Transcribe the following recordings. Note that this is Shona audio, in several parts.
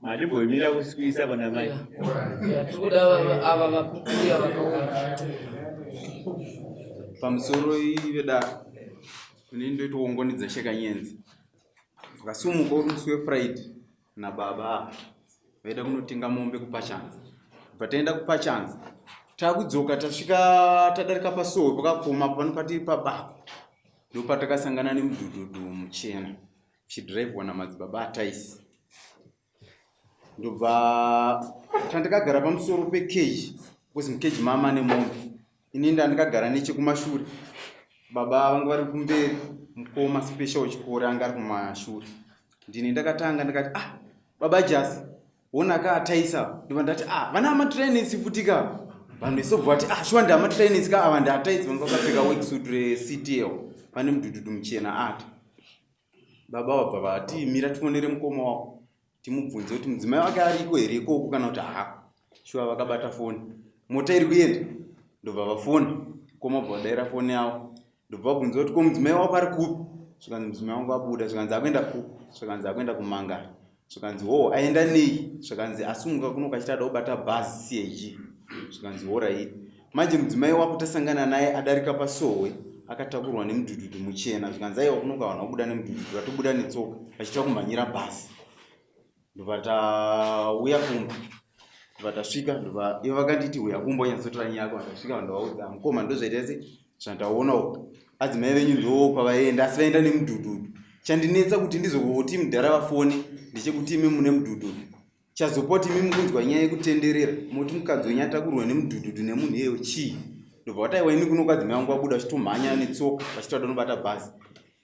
Malibu imira kusikisa bana mai. Ya tukuda aba bakukuya bakaona. Pamusoro iveda kunindo ituongonidza sheka nyenzi. Vakasumuka musi weFriday na baba vaida kunotenga mombe kupachanza. Vataenda kupachanza. Takudzoka tasvika tadarika pasowe pakakoma panopati pabako. Ndopatakasangana nemudhudhudhu muchena. Chidhiraivwa namadzibaba ataisi. Ndobva tandakagara pamusoro pekeji. Kuzi mukeji mama nemombe. Ini ndandakagara nechekumashure. Baba vangu vari kumberi. Mukoma special chikora anga ari kumashure. Ndini ndakatanga ndakati baba Jasi ona ka ataisa. Ndobva ndati vana amatrainers futika. Vanhu isobva vati shwa ndamatrainers ka ava ndataisi vanga vakapfeka worksuit reCTL. Pane mudhudhudhu muchena ati. Baba wabva vati mira tifonere mukoma wako. Timubvunze kuti mudzimai wake ariko here ikoko kana kuti shwa vakabata foni. Mota iri kuenda. Ndobva vafona. Mukoma wabva vadaira foni yavo. Ndobva vabvunza kuti ko mudzimai wako ari kupi. Svikanzi mudzimai wangu abuda. Svikanzi akuenda kupi. Svikanzi akuenda kumangara. Svikanzi aenda nei. Svikanzi asumuka kuno kachita kubata bhazi CAG. Svikanzi right. Manje mudzimai wako tasangana naye adarika pasowe. Akatakurwa nemudhudhudhu muchena. Svikanzi aiwa kunoka vanhu vabuda nemudhudhudhu vatobuda netsoka vachita kumhanyira bhazi. Ndobva tauya kumba. Ndobva tasvika ndobva ivo vakanditi uya kumba unyatsotora nyako. Ndasvika ndovaudza mukoma ndozvaita sei zvandauonawo. Adzimai venyu ndo kwavaenda asi vaenda nemudhudhudhu. Chandinetsa kuti ndizokoti mudhara vafoni ndechekuti imi mune mudhudhudhu. Chazopoti imi mukunzwa nyaya yekutenderera. Moti mukadzi wenyu atakurwa nemudhudhudhu nemunhu iyeyo chii. Ndobva wataiwa ini kuno kwadzimai vangu vabuda vachitomhanya netsoka vachitoda kunobata bhazi.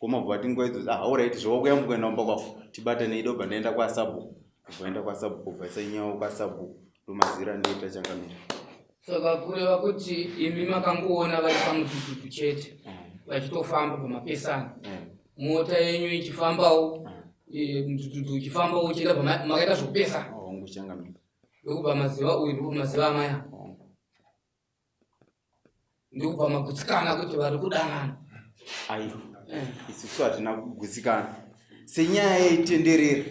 Koma bva vati nguva idzodzo alright zvavakuya mukuenda kumba kwako tibatane idobva ndaenda kwaSubco. Vaenda kwaSubco bvasa nyawo kwaSubco ndomazira ndoita changamira. Saka kureva kuti imi makangoona vari pamudhudhudhu chete vachitofamba pamapesana. Mota yenyu ichifambawo mudhudhudhu uchifambawo uchienda makaita zvokupesana. Wangu changamira. Ndokubva maziva uyu maziva amaya. Ndokubva magutsikana kuti vari kudanana. Isusu hatina kugutsikana. Senyaya yeitenderera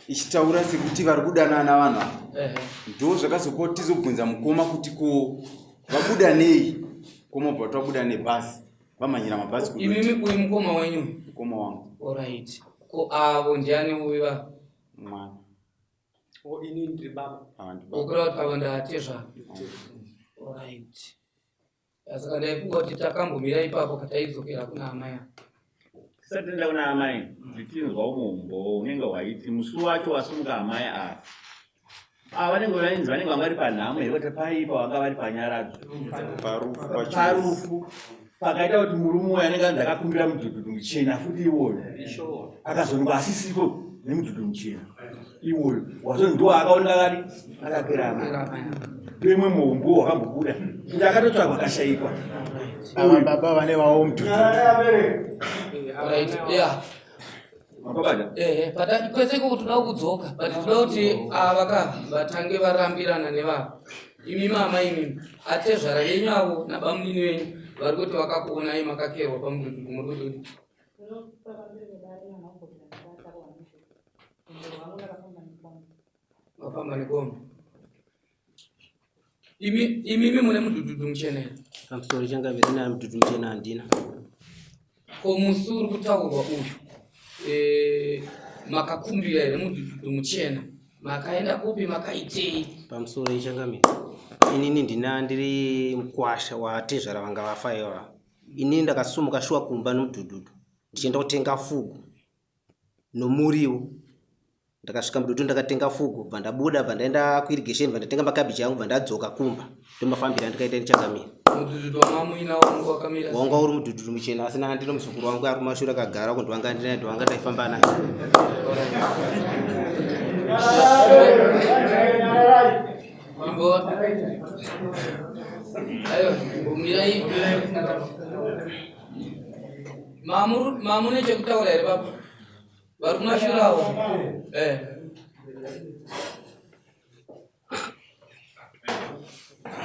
ichitaura sekuti vari kudanana vanhu ava. Ndo zvakazopoti tizobvunza mukoma kuti ko vabuda nei. Koma bva twabuda nebhazi. Vamhanyira mabhazi kudu. Imi uyu mukoma wenyu? Mukoma wangu. Alright. Ko avo ndiani uviva? Mwana. Ini ndiri baba. Okura kuti avo ndatezva. Alright. Saka ndaifunga kuti takambomira ipapo kataidzokera kuna amai. Tisati ndaenda kuna amai nditinzwa umombo unenge waiti musi wacho wasumuka amai vanenge vainzi vanenge vanga vari panhamo here kuti paipa vanga vari panyaradzo parufu pakaita kuti murume uyo anenge anzi akakumbira mudhudhudhu muchena futi iwoyo akazononga asisipo nemudhudhudhu muchena iwoyo wazonzi ndo akaoneka kati akapera amai ndemwe mombo wakambobuda kuti akatotsvagwa akashayikwa ava baba vane vavo mudhudhudhu. But kwese kuti toda kudzoka but toda kuti ava vatange varambirana nevanhu. Imi mama imi atezvara yenyu avo nabamudini wenyu vari kuti vakakuonai makakerwa pamudhudhudhu muri kudini. Vafamba nekomba. Imi mune mudhudhudhu muchena here? Pamusoro changamira na mudhudhudhu muchena handina. Ko musi uri kutaurwa uyu makakumbira here mudhudhudhu muchena makaenda kupi makaitei? Pamusoro ichangamira inini ndiri mukwasha watezvara vanga vafa iva. Inini ndakasumuka shuwa kumba nomudhudhudhu ndichienda kutenga fugu nomuriwo. Ndakasvika mudhudhudhu ndakatenga fugu bva ndabuda bva ndaenda kuirrigation bva ndatenga makabichi angu bva ndadzoka kumba ndomafambira ndikaita nichangamira. Mudhudhudhu wamamuina wangu wakamira wanga uri mudhudhudhu muchena asina ndino muzukuru wangu ari kumashure akagara kuti wanga ndinaye wanga ndaifamba naye. Mamune chekutaura here baba vari kumashure avo.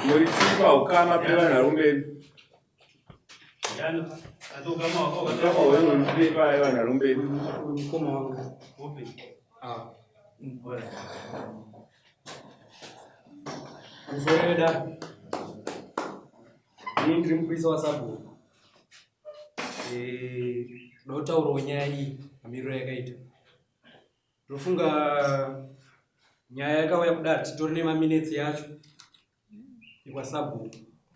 muri chipa ukama peva narumbeni Kama wewe mpipa wana rumbe Mkomo wangu. Upi? Mbona. Mzoreda. Ni ndiri mkwisa wa sabu. Dota uronyai amirura yakaita. Tofunga nyaya yakauya kudati titori nemaminutes yacho. Ikwa sabu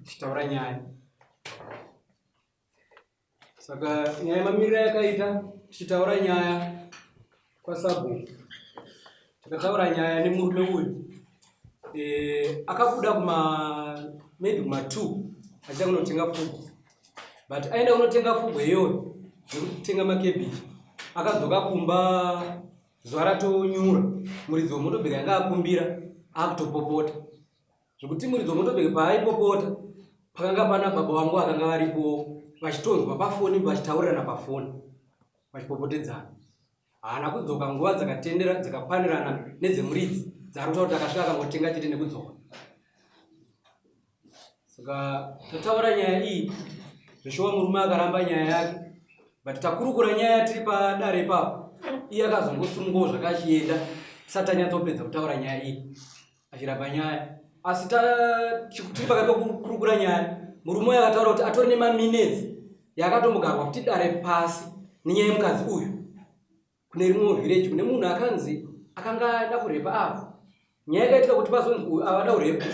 tichitaura nyaya. Saka nyaya mamirira yakaita tichitaura nyaya kwa sabu tikataura nyaya nemurume uyu akabuda maybe kuma 2 achida kunotenga fugo, but aenda kunotenga fugo iyoyo nekutenga makebichi akadzoka kumba zuva ratonyura muridzi wemotobheki anga akumbira akutopopota zvekuti muridzi wemotobheki paaipopota pakanga pana baba vangu akanga varipo vachitonzwa pafoni vachitaurirana pafoni vachipopotedzana. Haana kudzoka nguva dzakatendera dzakapanirana nedzemuridzi dzarikuta kuti akasvika akangotenga chete nekudzoka. Saka tataura nyaya iyi zveshuwa murume akaramba nyaya yake, but takurukura nyaya tiri padare ipapo iye akazongosunungawo zvakachienda tisati tanyatsopedza kutaura nyaya iyi achiramba nyaya. Asi tiri pakati pokurukura nyaya murume uyu akataura kuti atori nemaminutes yakatombogarwa kuti dare pasi nenyaya yemukadzi uyu kune rimwe village kune munhu akanzi akanga ada kurepa apa. Nyaya yakaitika kuti pazonzi uyu avada kurepa,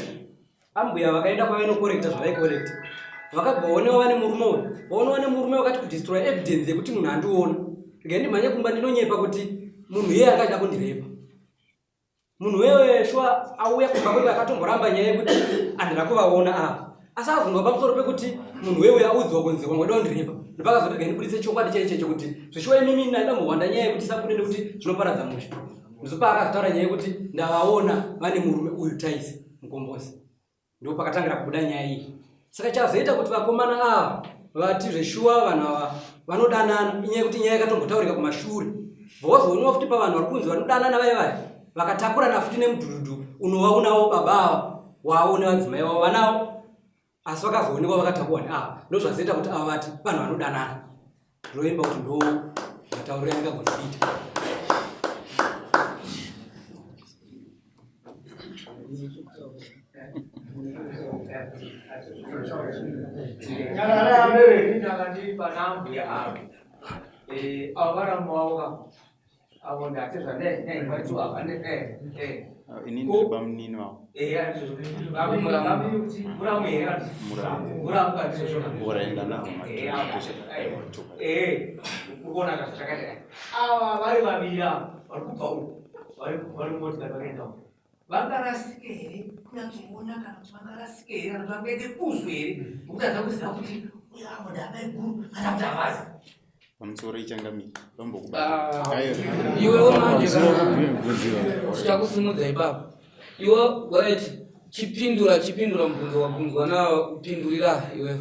ambuya vakaenda kwavainokorekta zvavaikorekta vakabva vaonewa vane murume uyu, vaonewa nemurume wakati kudestroy evidence yekuti munhu andiona ndikandimhanye kumba ndinonyepa kuti munhu iye akada kundirepa. Munhu wewe shwa auya kubva kwake akatomboramba nyaya yekuti andira kuvaona apa, asi azonga pamusoro pekuti munhu wewe audzwa kunzi wangada kundirepa ndopakazoti ndibudise chokwadi chaichecho kuti zveshuwa imimi ndaimbowanda nyaya yekuti sakunene kuti zvinoparadza musha. Ndozopa akazotaura nyaya yekuti ndavaona vane murume uyu taisi mukombozi, ndipo pakatangira kubuda nyaya iyi. Saka chazoita kuti vakomana ava vati zveshuwa vanhu ava vanodanana inyaya yekuti nyaya yakatombotaurika kumashure, vozoonwa futi pavanhu vari kunzi vanodanana vaye vakatakurana futi nemudhudhudhu unovaunawo baba ava wavo nevadzimai vavo vanawo, asi vakazoonekwa vakatakurwa ndozvazoita kuti ava vati vanhu vanodanana. Ndoimba kuti ndo matauriro yangagozoita. Ini ndiriba munini wavo uraenda navo ava vari vaviri vari kubva uko vari motikari vakaenda uko vangarasika here kunyazoona kana kuti vangarasika here kana kuti vangaite kuzwe here nokuti haza kuziva kuti uyo avo ndamai guru kana kuti havazi pamusoro ichangamira iwewo manje tichakusimudza ipapo iwe waiti chipindura mubvunzo wabvunzwa nawo upindurira iwewe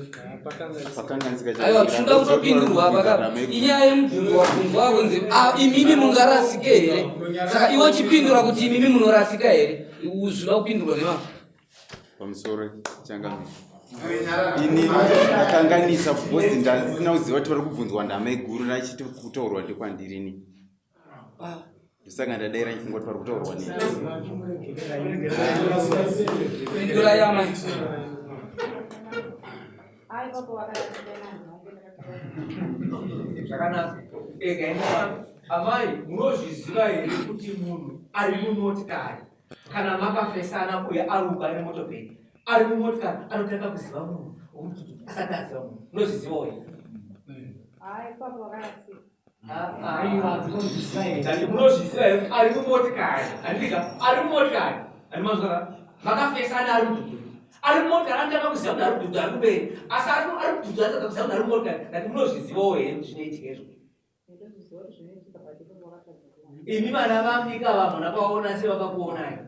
aiwa tinoda kutopindurwa pakapa inyaya yemubvunzo wabvunzwa wakunzi imimi mungarasika here, saka iwe chipindura kuti imimi munorasika here zvinoda kupindurwa nevamwe pamusoro ichangamira. Ini ndakanganisa bhozi ndasina kuziva kuti vari kubvunzwa ndamai guru rachiti kutaurwa ndekwandirini, ndosaka ndadaira chifunga kuti vari kutaurwa nini. pindura yamai zvakanaka. Amai munozviziva here kuti munhu ari mumotikari kana makafesana uye aruka nemotobheki ari mumotikari anotanga kuziva munhu asati aziva munhu, munozvizivawo here? Munozviziva here ari mumotikari andika ari mumotikari animazvaka makafesana ari mudhudhu ari mumotikari anotanga kuziva munhu ari mudhudhu ari kumberi, asi ari mudhudhu anotanga kuziva munhu ari mumotikari kati munozvizivawo here kuti zvinoitika izvo? Imi vana vambika ava muna vaona sevakakuonai,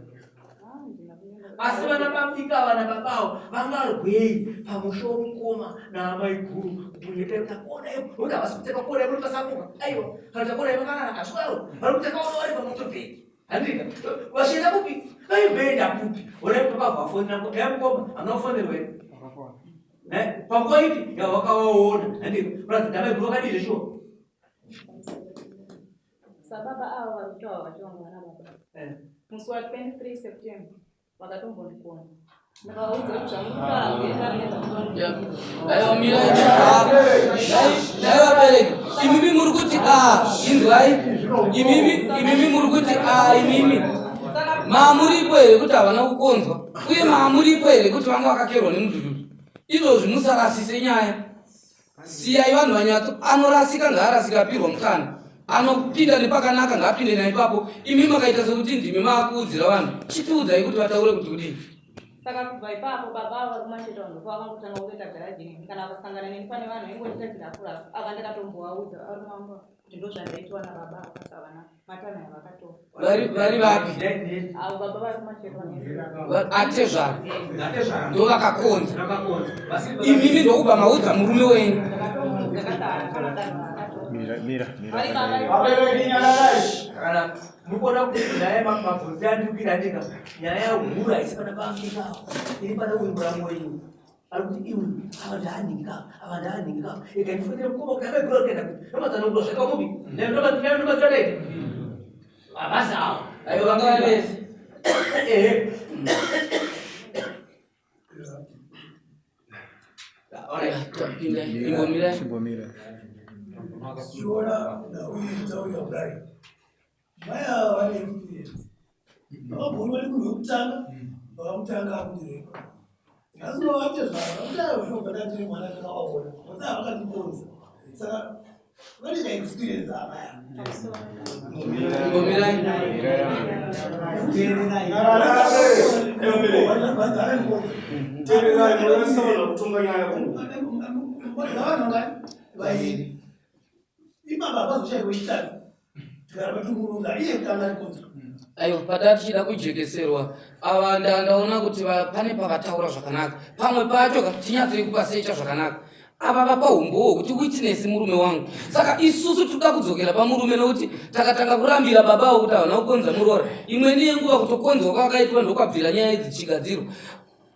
asi vana vambika vana babavo vangarwei pamusha womukoma naamai guru kuita takuonai nokuti havasi kuteka kuonai kuti vasamuka aiwa kana takuonai vakanana aswaro vari kutekaona vari pamotobheki handika vashienda kupi vaibhenda kupi onai pakabva foni nako yamukoma anofanirwa here panguva ipi yavakawaona handiko kuratidza maiguru vakadii zveshuwa sababa avo varikutoa vachivangana baba musi wa 23 September vakatombondikona ndakaudza kuti aiwa vabereki imimi muri kuti inzwai imimi muri kuti imimi maamuripo here kuti havana kukonzwa uye maamuripo here kuti vanga vakakerwa nemudududu izvozvi musarasise nyaya siyai vanhu vanyatso anorasika ngaarasika pirwa mukana anopinda nepakanaka ngaapinde naipapo imi makaita sekuti ndimi maakuudzira vanhu chitiudzai kuti vataure kuti kudii saka kubva ipapo baba vari kumacheta vanhu vakangotanga kutoita garajini kana vakasangana neni pane vanhu vaingotitatira akurafu ava ndakatombovaudza vari mamba kuti ndo zvandaitwa nababa vakasavana matana yavakatora vari vapi avo baba vari kumacheta atezvara ndo vakakonza imimi ndokubva maudza murume wenyu kana mukuona kuti nyaya mabvunzi andikuira ndika nyaya yahura isi pana paangikava iri pana kuimbura mwenyu ari kuti iwe ava ndaaningikava ava ndaaningikava ikanifonera mukoma kuti akaigura kuenda kuti nomadzanogura zvakamubi nomadziadaiti abasa avo aivo vanga vavese Chimbomira. Shiona na uitauri ya udai. Maya wale experience. Babo wale kumutanga, bamutanga akudire. Kazo wate zara, ndio sho badati mwana kana waona. Sasa wakatiponza. Sasa wale na experience hapa. Chimbomira aiwa patati tichida kujekeserwa ava ndaona kuti pane pavataura zvakanaka pamwe pacho tinyatsoi kupasecha zvakanaka ava vapa umbowo kuti witness murume wangu saka isusu tinoda kudzokera pamurume nokuti takatanga kurambira babavo kuti havana kukonza murora imweni yenguva kutokonzwa kwakaitwa ndokwabvira nyaya idzi chigadzirwa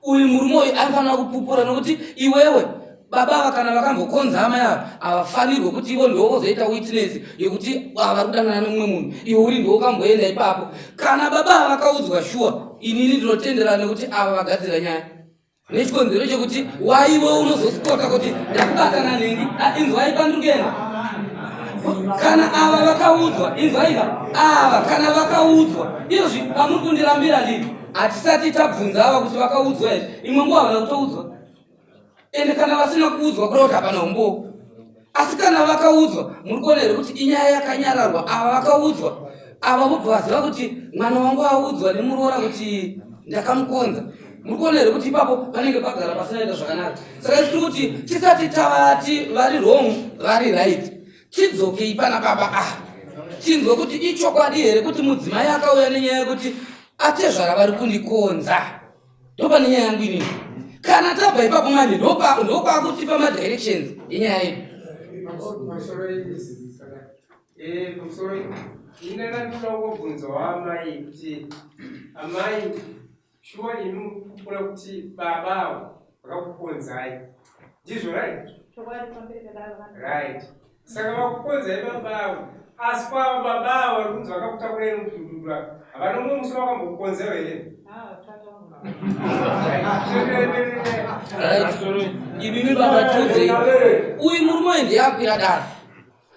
uyu murume uyu anofanira kupupura nokuti iwewe baba kana vakambokonza hama yavo havafanirwe kuti ivo ndo vozoita witness yekuti vari kudanana nemumwe munhu iwe uri ndo ukamboenda ipapo kana baba vakaudzwa shuwa inini ndinotenderana nekuti ava vagadzira nyaya nechikonzero chekuti waiwe unozosipota kuti ndakubatana neni inzwai pandikenda kana ava vakaudzwa inzwaiva ava kana vakaudzwa izvozvi pamuri kundirambira ndini hatisati tabvunza ava kuti vakaudzwa here imwe nguva havana kutoudzwa ende kana vasina kuudzwa kuroti hapana umbo asi kana vakaudzwa muri kuona here kuti inyaya yakanyararwa ava vakaudzwa ava vobva vaziva kuti mwana wangu audzwa nemuroora kuti ndakamukonza muri kuona here kuti ipapo panenge pagara pasinaita zvakanaka saka tiri kuti tisati tavati vari wrong vari right tidzokei pana baba tinzwe kuti ichokwadi here kuti mudzimai akauya nenyaya yekuti atezvara vari kundikonza ndopane nyaya yangu inini kana tabva ipapo mani ndokwakuti pamadirections yenyaya yedu ine ndandinoda kungobvunzawo amai kuti amai shuwa imi kukura kuti babavo vakakukonzai ndizvo right saka vakukonzai babavo asi kwavo babavo vari kunzi vakakutakurai mukududura havana mumwe musi vakambokukonzaiwo here imimi baba tudzei uyu murume ndiyakwira dare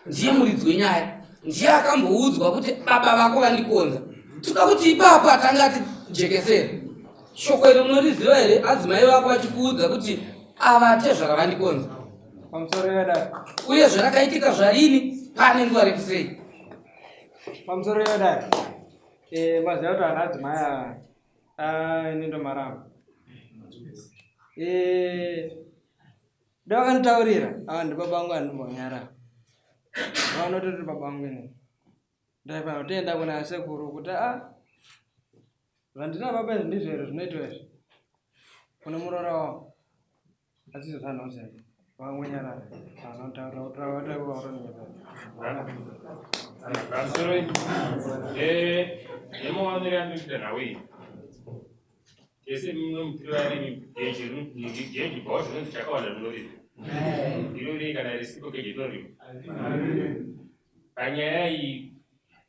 ndiye muridzi wenyaya ndiye akamboudzwa kuti baba vako vandikonza toda kuti ipapo atangati jekesere shoko iri munoriziva here adzimai vako vachikuudza kuti ava atezvara vandikonza pamusoro yedare uye zvarakaitika zvarini pane nguva refu sei pamusoro yedare maziva kuti ana adzimai ava nendo maramba ndavakanditaurira ava ndibaba vangu vandimbonyara vavanototi baba vangu ini ndaifanira kutoenda kuna sekuru kuti zvandina baba izvi ndizvo here zvinoitwa izvi kune muroora wavo asi zvanhosei vangonyarara Hemos andado mirando internauí. ese munomutirani jeji bhawa zvinonzi chakawanda rinorima irori kana risipo keje rinorima panyaya iyi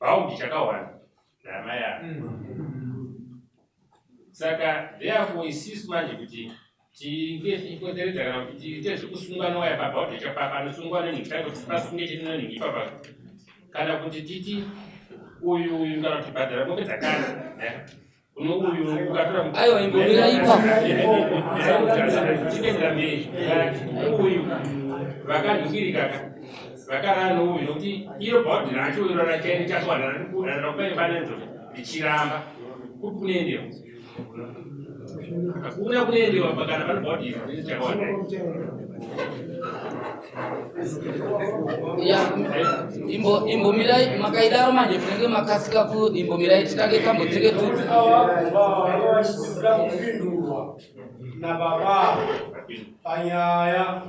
bhaundi chakawanda namaya saka therefore isisu manje kuti tinge tichikonzeredza kana kuti tiite zvekusungana waya pabhaundi panosungana ningi kuti pasunge chetina ningi ipapa kana kuti titi uyu kana kuti bhadhara mombe dzakati uno uyu ukatora aiwa imbomira ipapo uyu vakandikirika vakarana uyu nokuti iyo bhaudhi racho iro racheni chakwandarakupaifanenzo richiramba kuti kunoendewa hakuna kunoendewa pakana pane bhaudhi iri chakawanda imbomirai makaidaro manje munenge makasika ku imbomirai titange tambodzeke tudzi kupindurwa nababa panyaya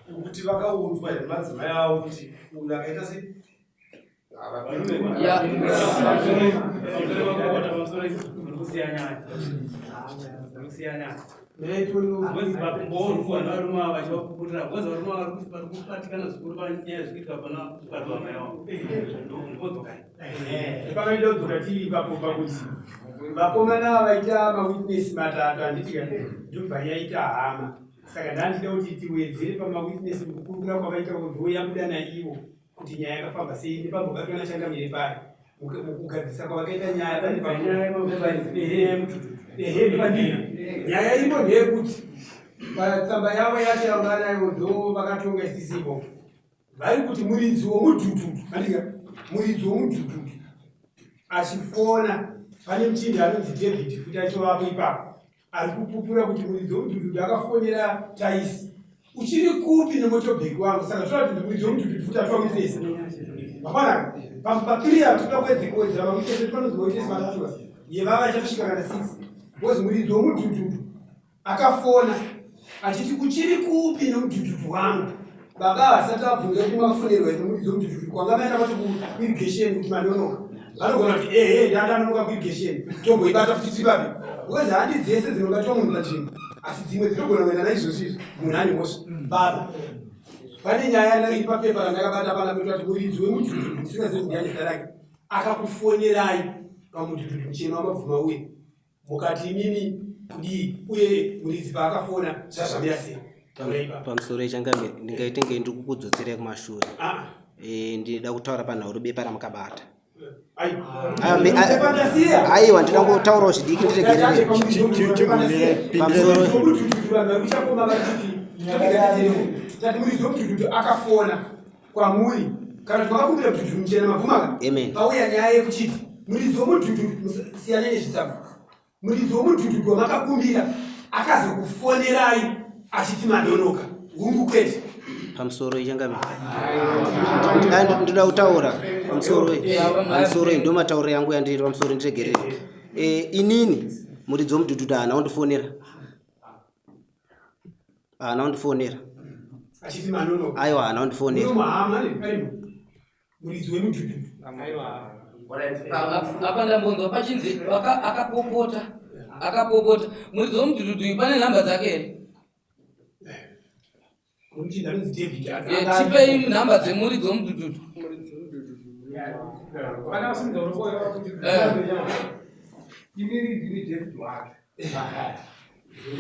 yekuti vakaudzwa nemadzimai avo kuti uyu akaita sei pakaitodzoka tiri ipapo pakuti vakomana vaita mawitness matatu handiti ndobva yaita hama saka ndandida kuti tiwedzere pamawitness mukukurukura kwavaita ndoyabuda naivo kuti nyaya yakafamba sei nepambokatona shanda mire pari mukugadzisa kwavakaita nyaya nyaya imo ndeyekuti patsamba yavo yacho yaunganayo ndo vakatonga isisipo vari kuti muridzi womudhudhudhu andika muridzi womudhudhudhu achifona pane muchindi anonzi David futi achovapo ipapo ari kupupura kuti muridzi womudhudhudhu akafonera Taisi uchiri kupi nemotobheki wangu saka zvoratidza muridzi womudhudhudhu futi atowawitnesi mapana papiriya toda kuwedzera mawitnesi panonzi mawitnesi matatu yevava ichatosvika kana 6 bcause muridzi womudhudhudhu akafona achiti uchiri kupi nemudhudhudhu wangu baba vasati abvunza kuti mafunirwa ine muridzi womudhudhudhu kwanga vaenda kwacho kuirrigation kuti manonoka vanogona kuti ndandanonoka kuirrigation tomboibata futi tipapi bcause handi dzese dzinobatwa munhu pachinhu asi dzimwe dzinogona kuenda naizvozvizvi munhu ane mosva baba pane nyaya nari papepa randakabata pana petu ati muridzi wemudhudhudhu ndisingazikundianisa rake akakufonerai pamudhudhudhu mucheno wamabvuma uye mukati imini kudii uye muridzi paakafona zvazvamira sei pamusoro echangambe ndingaitenge ndiri kukudzosera kumashure ndinoda kutaura panhau bepa ramukabata aiwa ndinoda kutaurawo zvidiki ndiregerere muridzi womudhudhudhu akafona kwamuri kana kuti makakumbira mudhudhudhu muchena mavhumaka pauya nyaya yekuchiti muridzi womudhudhudhu siyanya nezvitsamba muridzi womudhudhudhu wamakakumbira akazokufonerai achiti madonoka hungu kwete pamusoro ichangame ndinoda kutaura pamusoro ndo matauro yangu yandiri pamusoro ndiregerere inini muridzi womudhudhudhu haana kundifonera achiti madonoka aiwa haana kundifonera muridzi wemudhudhudhu apa ndambonzwa pachinzi akapopota muridzi womudhudhudhu pane nhamba dzake here tipei nhamba dzemuridzi womudhudhudhu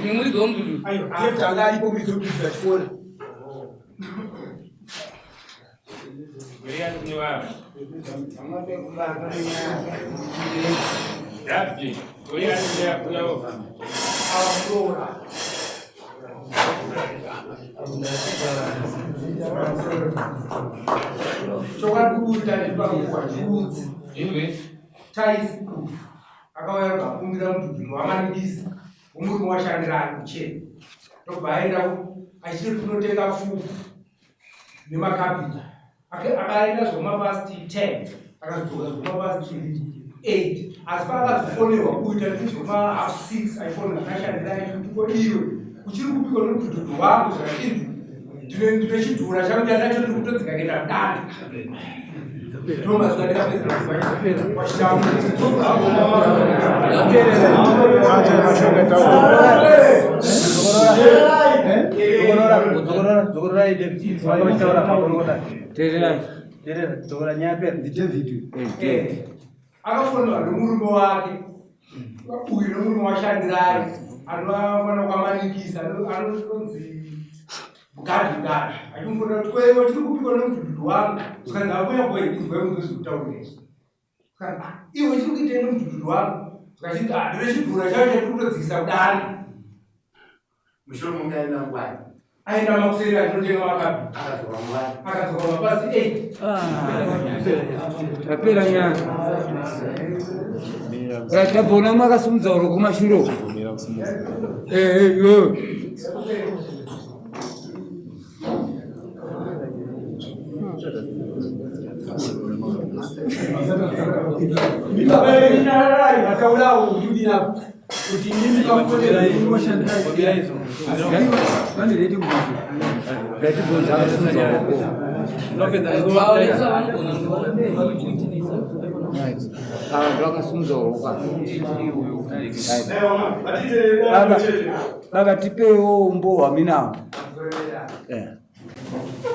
imi muridzi womudhudhudhu anga aripo muridzi womudhudhudhu achifona Taisi akauya kakumbira mudhudhudhu wamaningisa umuri washandirani kuchena ndobva aenda achiri kunotenga fuku nemakapita akaenda zvomapasti 10 akazodzoka zvomapasti 8 asi paakazofonerwa kuita zvoma6 aifonera akashandirai kuti iwe uchiri kupikwa nomudhudhudhu wangu zvakadinzi Tunechidhura changu chatacho tiri kutodzikakenda dani. Thomas akafonwa nomurume wake uyu nomurume washandirai anowana kwamanikisa anonzi gadhigada achimufona kuti kwewo tiri kupikwa nomudhudhudhu wangu ukanzi akoyamboizvaimuzozvitaurezi iwe chiri kuitei nomudhudhudhu wangu ukachiti ndinechidhura chacho chatiri kutodzikisa kudani mushure monge aina ngwani aenda makuseri achinotenga makapi akadzoka mapasi 8 tapera nyaya tabona mwakasimudza uro kumashuro kuti mimi kafonera ini washandira hizo vane redi baba tipewo umbowa minawo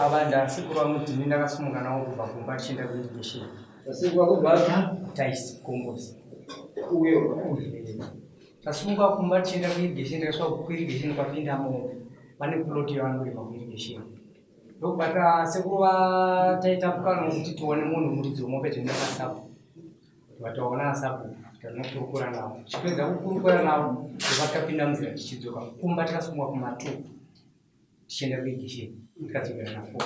abanda sikuru amudini ndakasumuka nawo kubva kumba chienda kuirrigation taisi kombosi tasumuka kumba chienda kuirrigation ndakasvika kuirrigation kwapindamo pane ploti yavanoripa kuirrigation ndokubata sekuru vataita mukana wekuti tione munhu muridzi wemopeti ndakasapo vataona asapo tanokurukura navo chipedza kukurukura navo vakapinda munzira tichidzoka kumba takasumuka kuma2 tichienda kuirrigation tikadzokera na4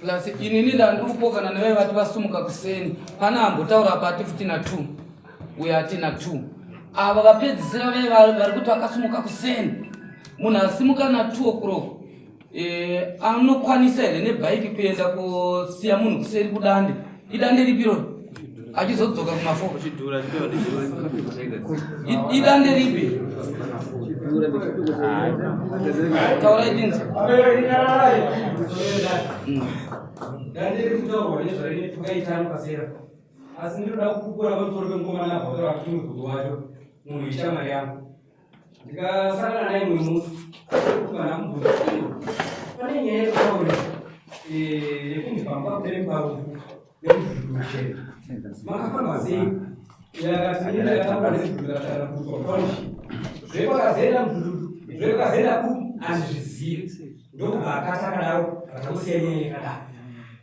plus inini ndandirikupokana nevaye vati vasumuka kuseni pana ambotaura pati futi na2 uyo atina 2 ava vapedzisira vaye vari kuti vakasumuka kuseni munhu asimuka na2 o'clock anokwanisa here nebhaiki kuenda kusiya munhu kuseri kudande idande ripiro achizodzoka kuma4 idande ripi taura idinzi dande rikutaurwa nezvaine tukaita mukasera asi ndinoda kupupura pamusoro pengoma nabhaura kuti muzukuru wacho munhu ishamwari yangu ndikasangana naye mwe musi kana mubvunza pane nyaya yekutaura yekunzi pamba kupere pavo nemuzvuzvurusheni makafamba sei yakati ndakataura nezvuzvurushana kusokonshi zvepakazenda muzvuzvuru zvepakazenda ku handizvizivi ndokubva akati akadaro akakusiyanyaya kadaro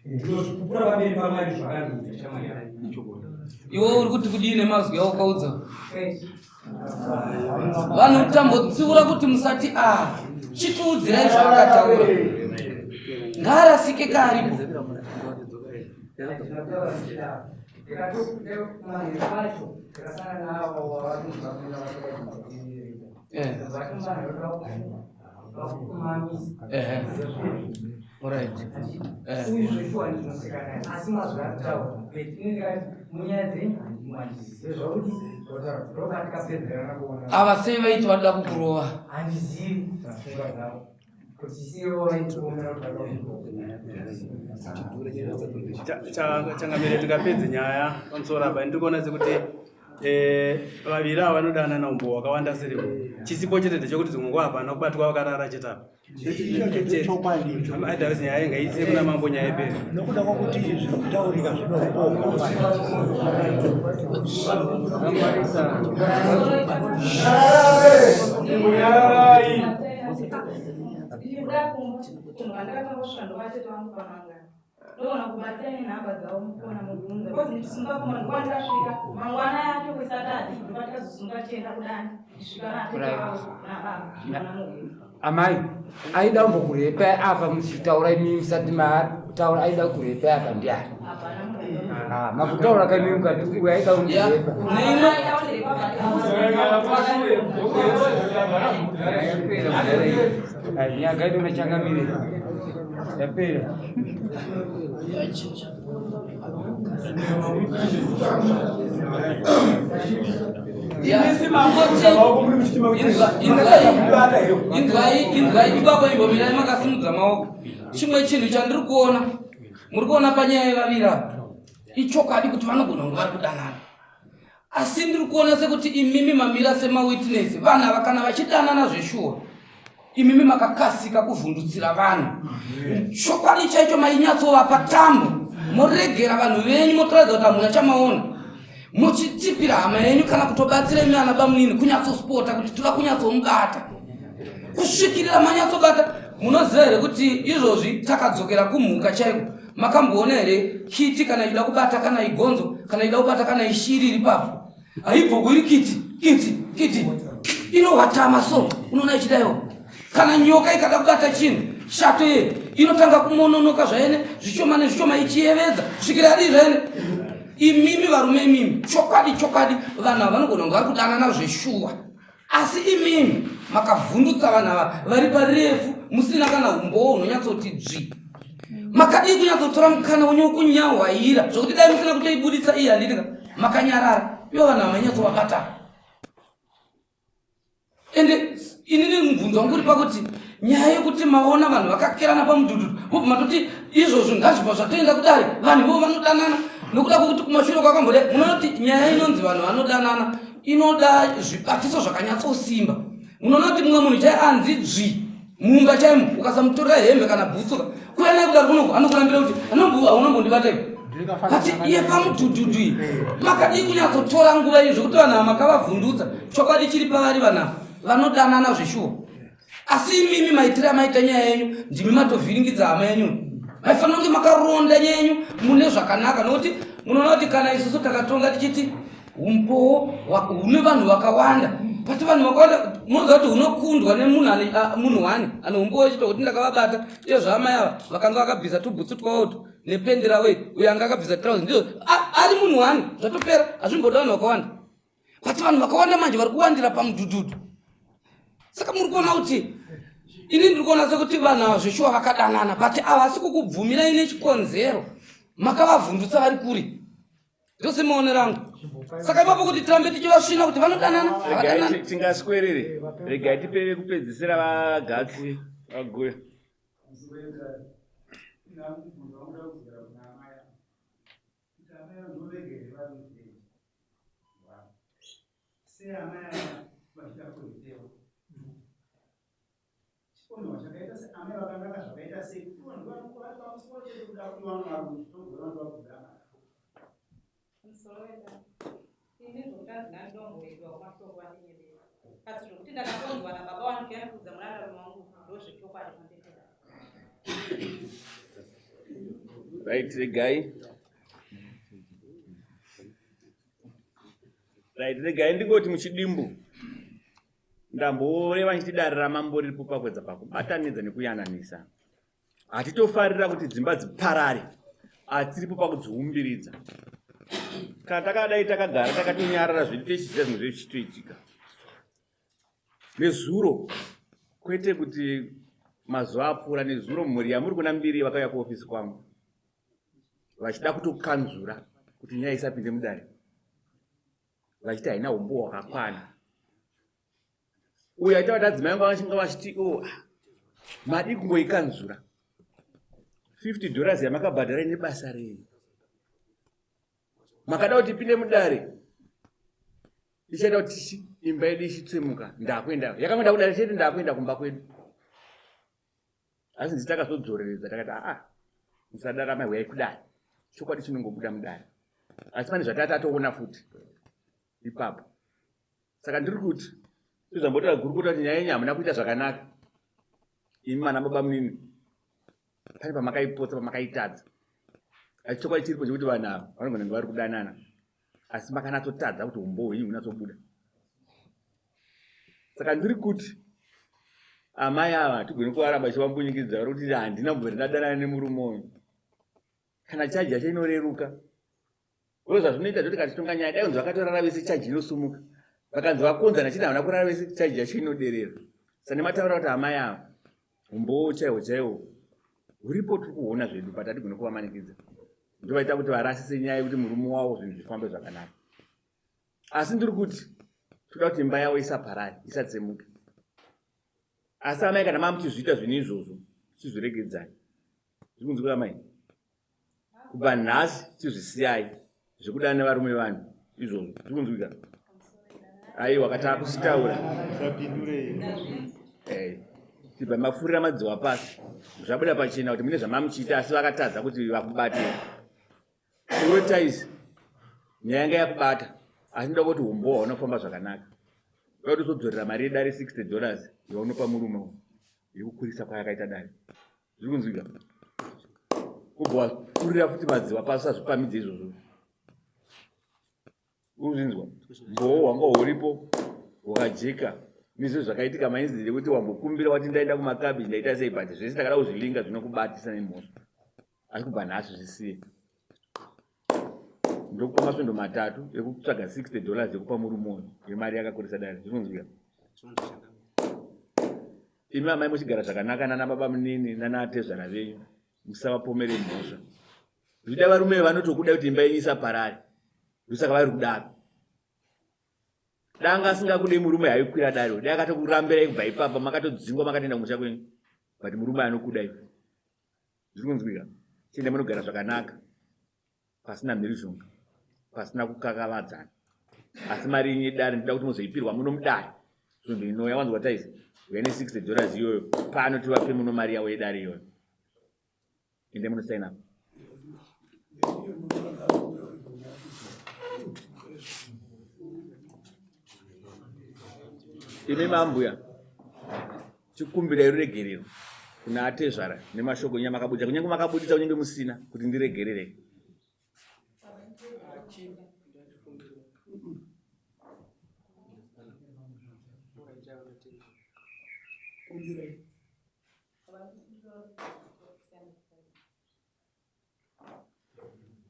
ndinozvikupura pamberi pamwari zvakandudza shamwari yangu iwe uri kuti kudii nemazwi aukaudza vanhu kutambotsiura kuti musati chitiudzirai zvaakataura ngaarasike kaaripo Alright. Ava sei vaiti vada kukurova changamire tikapedze nyaya pamusoro apa ndikuona sekuti vaviri ava vanodana naumbo wakawanda seriwo chisipo chete chokuti dzimwe nguva hapana kubatwa vakarara chetapa adhavisi nyaya ingaise kuna mambo nyaya iperi nokuda kwakuti zvekutaurika ndogona kubatsira nenhamba dzavo mukona mubvunza kozi ndisunga kuma ndikuwa ndikasvika mangwana yacho kwesatadzi ndikuwa tikazosunga tichienda kudani ndisvika amai aida kumbokurepai apa muchitaura imimi musati mataura aida kurepai apa ndiani makutaura kamimi mukati uyo aida kundirepa nyanga ido nachangamire yapera inzwai ibaba imbomirai makasimudza maoko. Chimwe chinhu chandiri kuona muri kuona panyaya yevaviri apa ichokwadi kuti vanogona kunge vari kudanana, asi ndiri kuona sekuti imimi mamira semawitness vanhu ava kana vachidanana zveshuwa imimi makakasika kuvhundutsira vanhu. Chokwadi chaicho mainyatsovapa tambo, moregera vanhu venyu motoradza kuti hamuna chamaona, muchitipira hama yenyu kana kutobatsira imi ana bamunini kunyatsospota kuti toda kunyatsomubata kusvikirira manyatsobata. Munoziva here kuti izvozvi takadzokera kumhuka chaiko. Makamboona here kiti kana ida kubata kana igonzo kana ida kubata kana ishiri iri papo haibvoku iri kiti inovatama so unoona ichidaiwo. Kana nyoka ikada kubata chinhu shato ye inotanga kumononoka zvaene zvishoma nezvishoma ichiyevedza kusvikira adi zvaene. Imimi varume imimi chokwadi vanhu ava vanogona kunge vari kudanana zveshuwa, asi imimi makavhundutsa vanhu ava vari parefu musina kana umbowo unonyatsoti dzvi. Makadii kunyatsotora mukana wenyu kunyahwaira zvokuti dai musina kutoibuditsa iyi handiti makanyarara ivo vanhu ava mainyatsovabata. Ende inini mubvunzo wangu uri pakuti nyaya yekuti maona vanhu vakakerana pamudhudhudhu vobva matoti izvozvo ngazvibva zvatoenda kudare vanhu ivo vanodanana nokuda kwokuti kumashure kwakambodai. Munoona kuti nyaya inonzi vanhu vanodanana inoda zvibatiso zvakanyatsosimba. Munoona kuti mumwe munhu chai anzi dzvi mumba chaimo ukasamutorera hembe kana bhutsuka kuya naye kudaro kunoku anokurambira kuti haunombondibata kati iye pamudhudhudhu iyi makadii kunyatsotora nguva iyi zvokuti vanhu ava makavavhundutsa. Chokwadi chiri pavari vanhu vanodanana zveshuwa, asi imimi maitiro amaita nyaya yenyu ndimi matovhiringidza hama yenyu. Maifanira kunge makaronda nyaya yenyu mune zvakanaka, nokuti munoona kuti kana isusu takatonga tichiti umbowo hune vanhu vakawanda pati vanhu vakawanda munoziva kuti hunokundwa nemunhu wani ane umbowo chito kuti ndakavabata iyo zvaamai ava vakanga vakabvisa tubhutsu twawoto nependera wei uyo anga akabvisa trauzi ndizo ari munhu wani zvatopera hazvimboda vanhu vakawanda. Pati vanhu vakawanda manje vari kuwandira pamudhudhudhu. Saka muri kuona kuti ini ndiri kuona sekuti vanhu ava zveshuwa vakadanana pati ava asi kukubvumirai nechikonzero makavavhundutsa vari kuri. Ndose maonero angu. Saka ipapo kuti tirambe tichivasvina kuti vanodanana havadanana. Tingaswerere regai tipere kupedzisira vagatsi vaguya. Right, regai ndingoti muchidimbu ndamboreva nchitidarira mambo riripo pakwedza pakubatanidza nekuyananisa. Hatitofarira kuti dzimba dziparare, atiripo pakudziumbiridza. Kana takadai takagara takatonyarara zvedu tichiziva zvimwe zvichitoitika nezuro, kwete kuti mazuva apfuura nezuro mhuri yamuri kuna mbiri vakauya kuofisi kwangu vachida kutokanzura kuti nyaya isapinde mudare, vachiti haina umbo hwakakwana. Uyo aita kuti adzimai vangu vachinga vachiti madi kungoikanzura $50 yamakabhadhara nebasa rei, makada kuti ipinde mudare ichaita kuti imba yedu ichitsemuka. Ndakwenda yakamenda kudare chete, ndakwenda kumba kwedu. Asi ndisi takazodzoreredza takati musadarama huyai kudare, chokwadi chinongobuda mudare. Asi pane zvatatoona futi ipapo. Saka ndiri kuti tizambotara gurukuta kuti nyaya yenyu hamuna kuita zvakanaka. Imi mana baba munini pane pamakaipotsa pamakaitadza. Asi chokwadi chiripo chekuti vanhu ava vanogona kunge vari kudanana, asi makanatsotadza kuti umbo hwenyu hunatsobuda. Saka ndiri kuti amai ava tigone kuvaramba chivambunyikidza vari kuti handina mbori ndadanana nemurume uyu. Kana chaji yacho inoreruka ndozva zvinoita kuti katitonga nyaya dai unzi vakatorara vese chaji inosumuka, vakanzi vakonzana chiti havana kurara vese chaji yacho inoderera. Saka nemataura kuti amai ava umbowo chaiwo huripo tiri kuona zvedu pati hatigone kuvamanikidza. Ndovaita kuti varasise nyaya yekuti murume wavo zvinhu zvifambe zvakanaka. Asi ndiri kuti toda kuti imba yavo isaparare isatsemuke. Asi amai kana mamuchizviita zvine izvozvo chizoregedzai. Zvikunzwika mai? Kubva nhasi chizvisiyai zvekudana nevarume vanhu izvozvo. Zvikunzwika? Aiwa katakusitaura. Tibva mafurira madziwa pasi. Zvabuda pachena kuti mune zvamamuchiita asi vakatadza kuti vakubate. Prioritize nyaya yanga yakubata asi ndoda kuti umbowa unofamba zvakanaka. Ndoda kuti uzodzorera mari yedare $60 yaunopa murume yekukurisa kwayakaita dare. Zvikunzwika? Kubva wafurira futi madziwa pasi usazvipamidze izvozvo. Uzvinzwa? Mbowo wanga uripo wakajeka nezvo zvakaitika mainzire kuti wambokumbira wati ndaenda kumakabi ndaita sei but zvese takada kuzvilinga zvinokubatisa nemhosva. Asi kubva nhasi zvisiye. Ndokupa masvondo 3 ekutsvaga $60 ekupa murume yemari yakakurisa dare. Zvinonzwika? Imi amai muchigara zvakanaka nana baba munini nana atezvana venyu musavapomere mhosva. Zvida varume vanotokuda kuti imba yenyu isaparare. Ndosaka vari kudaro. Danga asingakudei murume haikwira dare. Dai akatokurambirai kubva ipapa makatodzingwa makatoenda musha kwenyu. But murume anokuda iwe. Zvikunzwika? Chiende munogara zvakanaka. Pasina mhirizhonga. Pasina kukakavadzana. Asi mari yenyu yedare ndinoda kuti muzoipirwa muno mudare. Zvunhu inouya wanzwa taisi. Uya $60 iyoyo. Pano tivape muno mari yavo yedare iyoyo. Ende munosaina. Ine mambuya chikumbirai ruregerero kuna atezvara nemashoko nyamakabudisa kunyange makabudisa kunyange musina kuti ndiregerere.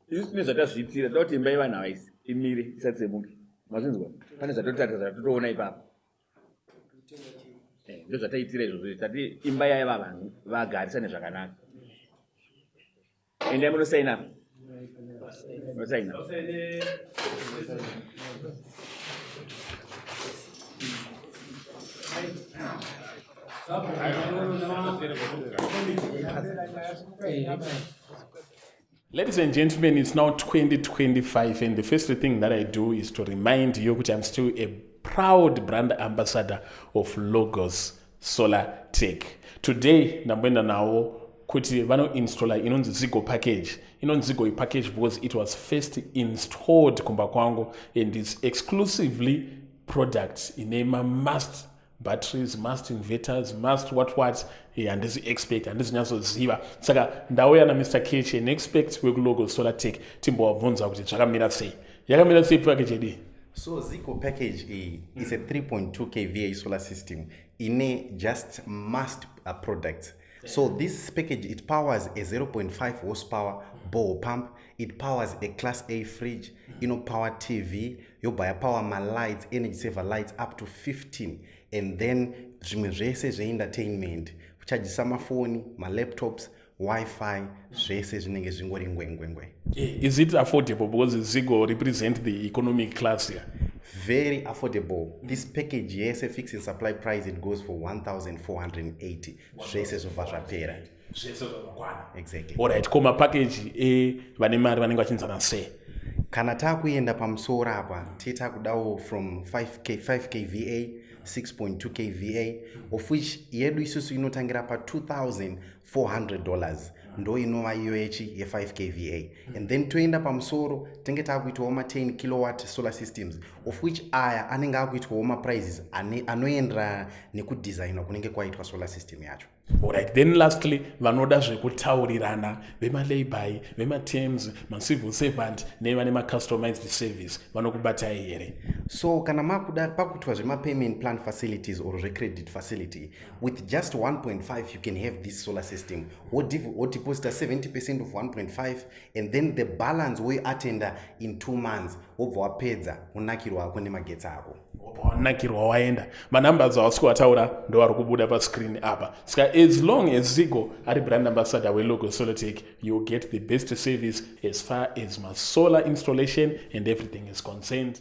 Isi tine zvatazviitira toda kuti imba yevanhu avaisi imire isatsemuke. Mazvinzwa? Pane zvatotatira totoona ipapo. Ndo zvataitira izvozvo tati imba yaiva vanhu vagarisane zvakanaka. Endai munosaina. Munosaina. Ladies and gentlemen, it's now 2025, and the first thing that I do is to remind you that I'm still a proud brand ambassador of Logos Solar Tech. Today, ndamboenda nawo kuti vanoinstalla inonzi Zigo package. Inonzi Zigo package because it was first installed kumba kwangu, and it's exclusively products inema must batteries, must inverters, must what handisi expect handisi nyatsoziva. Saka ndauya na Mr. Kechi, an expert wekulogos Solar Tech, timbowabvunza kuti zvakamira sei. Yakamira sei package yedu? So Zico package is a 3.2 kVA solar system in a just must product. So this package, it powers a 0.5 horsepower bore pump. It powers a class A fridge, power TV. You buy a power my lights, energy saver lights up to 15. And then zvese entertainment. Charge some phone, my laptops, Wi-Fi, zvese zvinenge zvingori ngwengwengwe. Is it affordable because Zigo represent the economic class here? Very affordable. This package, yes, a fixed supply price, it goes for 1,480. Zvese zvapera. Exactly. Alright, koma package vane mari vanenge vachinzana sei? Kana takuenda pamusoro apa, titakudawo from 5 kVA, 6.2 kVA, of which yedu isusu inotangira pa $2,400. Ndo inova iyo yechi ye 5 kVA. And then toenda pamusoro, tenge takuitwa ma 10 kilowatt solar systems, of which aya anenge akuitwa ma prices anoendera nekudesignwa kunenge kwaitwa solar system yacho. Alright, then lastly, vanoda zvekutaurirana vema-layby, vema-terms, ma-civil servant, nevane ma-customized service, vanokubatai here. So, kana makuda pakutwa zvema-payment plan facilities or credit facility, with just 1.5 you can have this solar system. What deposit 70% of 1.5, and then the balance we attend in 2 months, obvapedza, unakirwa kune magetsi ako. Nakirwa waenda. Manumbers awasikuataura ndo ari kubuda pa screen apa. Saka as long as Zigo ari brand ambassador weLogos Solar Tech, you get the best service as far as my solar installation and everything is concerned.